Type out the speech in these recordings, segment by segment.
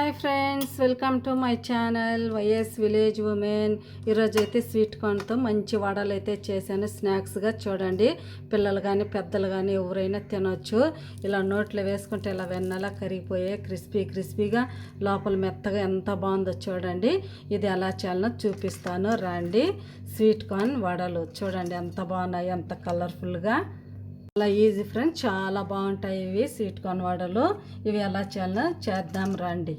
Hi friends, welcome to my channel YS village women. ఈరోజు అయితే sweet కార్న్తో మంచి వడలు అయితే చేశాను. స్నాక్స్గా చూడండి, పిల్లలు కానీ పెద్దలు కానీ ఎవరైనా తినొచ్చు. ఇలా నోట్లో వేసుకుంటే ఇలా వెన్నలా కరిగిపోయే క్రిస్పీగా లోపల మెత్తగా ఎంత బాగుందో చూడండి. ఇది ఎలా చేయాలో చూపిస్తాను రండి. స్వీట్ కార్న్ వడలు చూడండి ఎంత బాగున్నాయి, ఎంత కలర్ఫుల్గా. చాలా ఈజీ ఫ్రెండ్స్, చాలా బాగుంటాయి ఇవి స్వీట్ కార్న్ వడలు. ఇవి ఎలా చేయాలో చేద్దాం రండి.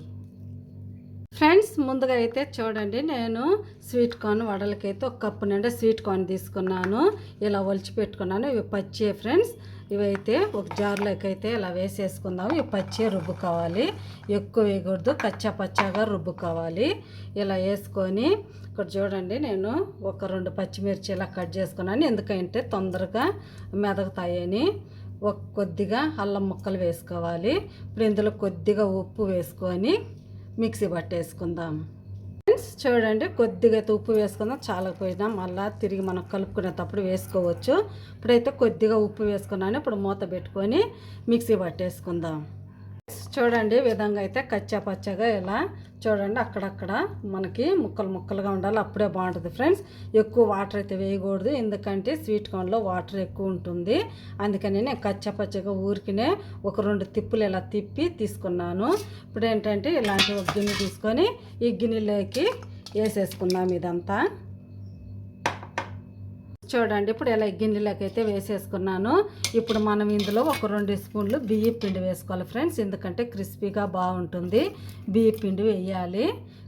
ఫ్రెండ్స్, ముందుగా అయితే చూడండి, నేను స్వీట్ కార్న్ వడలకైతే ఒక కప్పు నిండా స్వీట్ కార్న్ తీసుకున్నాను. ఇలా ఒలిచి పెట్టుకున్నాను. ఇవి పచ్చి ఫ్రెండ్స్. ఇవైతే ఒక జార్లోకి అయితే ఇలా వేసేసుకుందాము. ఇవి పచ్చి రుబ్బుకోవాలి, ఎక్కువ వేయకూడదు, పచ్చాగా రుబ్బుకోవాలి. ఇలా వేసుకొని ఇక్కడ చూడండి, నేను ఒక 2 పచ్చిమిర్చి ఇలా కట్ చేసుకున్నాను. ఎందుకంటే తొందరగా మెదగుతాయని. కొద్దిగా అల్లం ముక్కలు వేసుకోవాలి. ఇప్పుడు ఇందులో కొద్దిగా ఉప్పు వేసుకొని మిక్సీ పట్టేసుకుందాం. ఫ్రెండ్స్ చూడండి, కొద్దిగా అయితే ఉప్పు వేసుకుందాం. చాలా పోయినా మళ్ళీ తిరిగి మనం కలుపుకునేటప్పుడు వేసుకోవచ్చు. ఇప్పుడైతే కొద్దిగా ఉప్పు వేసుకున్నాను. ఇప్పుడు మూత పెట్టుకొని మిక్సీ పట్టేసుకుందాం. చూడండి, ఈ విధంగా అయితే పచ్చగా ఇలా చూడండి, అక్కడక్కడ మనకి ముక్కలుగా ఉండాలి, అప్పుడే బాగుంటుంది ఫ్రెండ్స్. ఎక్కువ వాటర్ అయితే వేయకూడదు, ఎందుకంటే స్వీట్ కార్న్లో వాటర్ ఎక్కువ ఉంటుంది. అందుకని నేను పచ్చగా ఊరికినే ఒక 2 తిప్పులు ఇలా తిప్పి తీసుకున్నాను. ఇప్పుడు ఏంటంటే ఇలాంటి ఒక గిన్నె తీసుకొని ఈ గిన్నెలోకి వేసేసుకుందాం ఇదంతా. చూడండి, ఇప్పుడు ఇలా గిన్నెలోకి అయితే వేసేసుకున్నాను. ఇప్పుడు మనం ఇందులో ఒక 2 స్పూన్లు బియ్యం పిండి వేసుకోవాలి ఫ్రెండ్స్, ఎందుకంటే క్రిస్పీగా బాగుంటుంది. బియ్యం పిండి వేయాలి.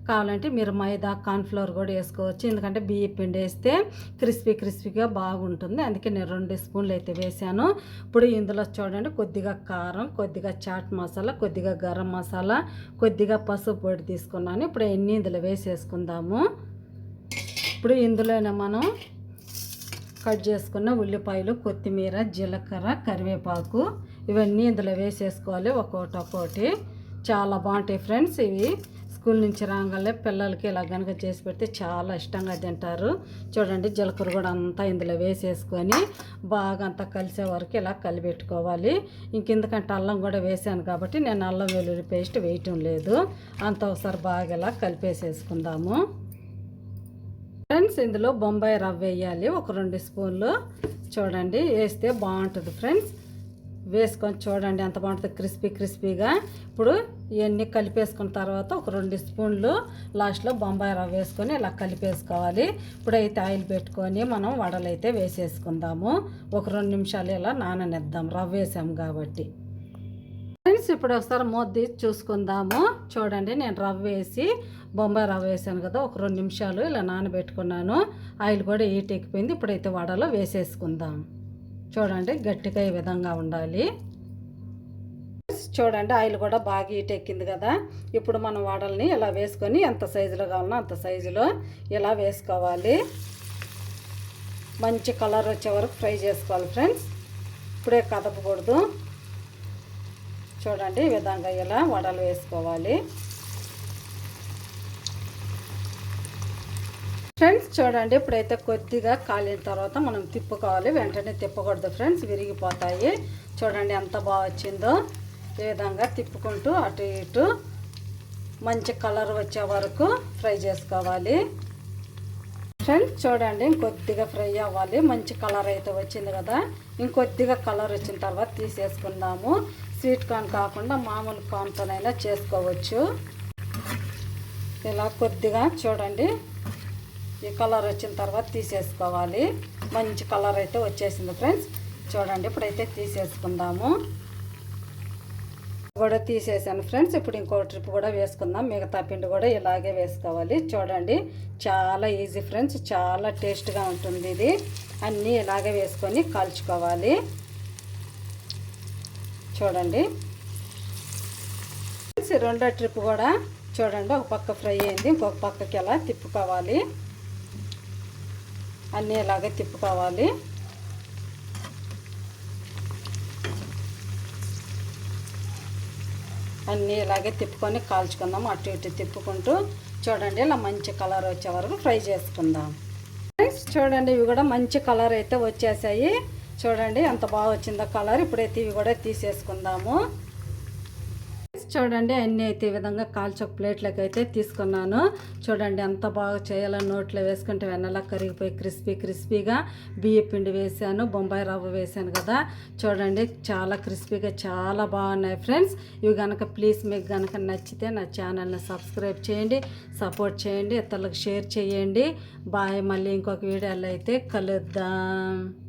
కావాలంటే మీరు మైదా కార్న్ఫ్లవర్ కూడా వేసుకోవచ్చు, ఎందుకంటే బియ్యం పిండి వేస్తే క్రిస్పీగా బాగుంటుంది. అందుకే నేను 2 స్పూన్లు అయితే వేసాను. ఇప్పుడు ఇందులో చూడండి, కొద్దిగా కారం, కొద్దిగా చాట్ మసాలా, కొద్దిగా గరం మసాలా, కొద్దిగా పసుపు పొడి తీసుకున్నాను. ఇప్పుడు ఎన్ని ఇందులో వేసేసుకుందాము. ఇప్పుడు ఇందులోనే మనం కట్ చేసుకున్న ఉల్లిపాయలు, కొత్తిమీర, జీలకర్ర, కరివేపాకు ఇవన్నీ ఇందులో వేసేసుకోవాలి ఒక్కొక్కటి. చాలా బాగుంటాయి ఫ్రెండ్స్. ఇవి స్కూల్ నుంచి రాగానే పిల్లలకి ఇలా కనుక చేసి పెడితే చాలా ఇష్టంగా తింటారు. చూడండి, జీలకర్ర కూడా అంతా ఇందులో వేసేసుకొని బాగా అంతా కలిసే వరకు ఇలా కలిపెట్టుకోవాలి. ఇంకెందుకంటే అల్లం కూడా వేసాను కాబట్టి నేను అల్లం వెల్లుల్లి పేస్ట్ వేయటం లేదు. అంతా ఒకసారి బాగా ఇలా కలిపేసేసుకుందాము. ఫ్రెండ్స్, ఇందులో బొంబాయి రవ్వ వేయాలి ఒక 2 స్పూన్లు. చూడండి, వేస్తే బాగుంటుంది ఫ్రెండ్స్. వేసుకొని చూడండి ఎంత బాగుంటుంది, క్రిస్పీగా. ఇప్పుడు ఇవన్నీ కలిపేసుకున్న తర్వాత ఒక 2 స్పూన్లు లాస్ట్లో బొంబాయి రవ్వ వేసుకొని ఇలా కలిపేసుకోవాలి. ఇప్పుడైతే ఆయిల్ పెట్టుకొని మనం వడలు అయితే వేసేసుకుందాము. ఒక 2 నిమిషాలు ఇలా నాననిద్దాం, రవ్వ వేసాము కాబట్టి. ఫ్రెండ్స్, ఇప్పుడు ఒకసారి మూత తీసి చూసుకుందాము. చూడండి, నేను రవ్వ వేసి బొంబాయి రవ్వ వేసాను కదా, ఒక 2 నిమిషాలు ఇలా నానబెట్టుకున్నాను. ఆయిల్ కూడా హీట్ ఎక్కిపోయింది. ఇప్పుడైతే వడలో వేసేసుకుందాం. చూడండి, గట్టిగా ఈ విధంగా ఉండాలి. చూడండి, ఆయిల్ కూడా బాగా హీట్ ఎక్కింది కదా. ఇప్పుడు మనం వడల్ని ఇలా వేసుకొని ఎంత సైజులో కావాలన్నా అంత సైజులో ఇలా వేసుకోవాలి. మంచి కలర్ వచ్చే వరకు ఫ్రై చేసుకోవాలి ఫ్రెండ్స్. ఇప్పుడే కదపకూడదు. చూడండి, ఈ విధంగా ఇలా వడలు వేసుకోవాలి ఫ్రెండ్స్. చూడండి, ఇప్పుడైతే కొద్దిగా కాలిన తర్వాత మనం తిప్పుకోవాలి. వెంటనే తిప్పకూడదు ఫ్రెండ్స్, విరిగిపోతాయి. చూడండి ఎంత బాగా వచ్చిందో. ఈ విధంగా తిప్పుకుంటూ అటు ఇటు మంచి కలర్ వచ్చే వరకు ఫ్రై చేసుకోవాలి ఫ్రెండ్స్. చూడండి, ఇంకొద్దిగా ఫ్రై అవ్వాలి. మంచి కలర్ అయితే వచ్చింది కదా. ఇంకొద్దిగా కలర్ వచ్చిన తర్వాత తీసేసుకుందాము. స్వీట్ కార్న్ కాకుండా మామూలు కార్న్తోనైనా చేసుకోవచ్చు. ఇలా కొద్దిగా చూడండి, ఈ కలర్ వచ్చిన తర్వాత తీసేసుకోవాలి. మంచి కలర్ అయితే వచ్చేసింది ఫ్రెండ్స్. చూడండి, ఇప్పుడైతే తీసేసుకుందాము. కూడా తీసేసాను ఫ్రెండ్స్. ఇప్పుడు ఇంకో ట్రిప్ కూడా వేసుకుందాం. మిగతా పిండి కూడా ఇలాగే వేసుకోవాలి. చూడండి, చాలా ఈజీ ఫ్రెండ్స్, చాలా టేస్ట్గా ఉంటుంది ఇది. అన్నీ ఇలాగే వేసుకొని కాల్చుకోవాలి. చూడండి, రెండో ట్రిప్ కూడా చూడండి, ఒక పక్క ఫ్రై అయింది, ఇంకొక పక్కకి ఎలా తిప్పుకోవాలి. అన్నీ ఇలాగే తిప్పుకోవాలి. అన్నీ ఇలాగే తిప్పుకొని కాల్చుకుందాం. అటు ఇటు తిప్పుకుంటూ చూడండి, ఇలా మంచి కలర్ వచ్చే వరకు ఫ్రై చేసుకుందాం. చూడండి, ఇవి కూడా మంచి కలర్ అయితే వచ్చేసాయి. చూడండి ఎంత బాగా వచ్చిందో కలర్. ఇప్పుడైతే ఇవి కూడా తీసేసుకుందాము. చూడండి అన్నీ అయితే ఈ విధంగా కాల్చొక ప్లేట్లోకి అయితే తీసుకున్నాను. చూడండి ఎంత బాగా చేయాలో నోట్లో వేసుకుంటే వెన్నలా కరిగిపోయి క్రిస్పీగా బియ్య పిండి వేసాను, బొంబాయి రవ్వ వేసాను కదా. చూడండి చాలా క్రిస్పీగా చాలా బాగున్నాయి ఫ్రెండ్స్. ఇవి కనుక ప్లీజ్ మీకు కనుక నచ్చితే నా ఛానల్ని సబ్స్క్రైబ్ చేయండి, సపోర్ట్ చేయండి, ఇతరులకు షేర్ చేయండి. బాయ్. మళ్ళీ ఇంకొక వీడియోలో అయితే కలుద్దాం.